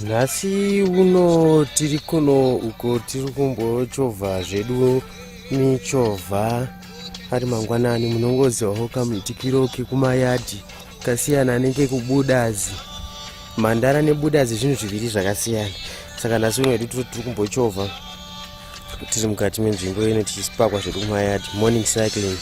Nhasi uno tiri kuno uko tiri kumbochovha zvedu michovha ari mangwanani. Munongozivawo kamuitikiro kekumayadhi kasiyana nekekubudazi. Mhandara nebudazi zvinhu zviviri zvakasiyana. Saka nhasi uno hedu tiri kumbochovha tiri mukati menzvimbo ino tichipakwa zvedu kumayadhi. Morning cycling.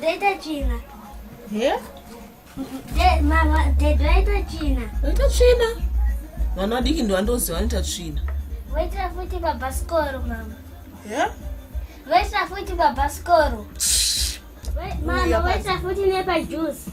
Vaita Tsina. Yeah? Mama, Vaita Tsina. Vaita Tsina? Vana vadiki ndo vandoziva vanoita Tsina. Vaita futi pa bhasikoro, mama. Yeah? Vaita futi pa bhasikoro. Mama, vaita futi nepa juice.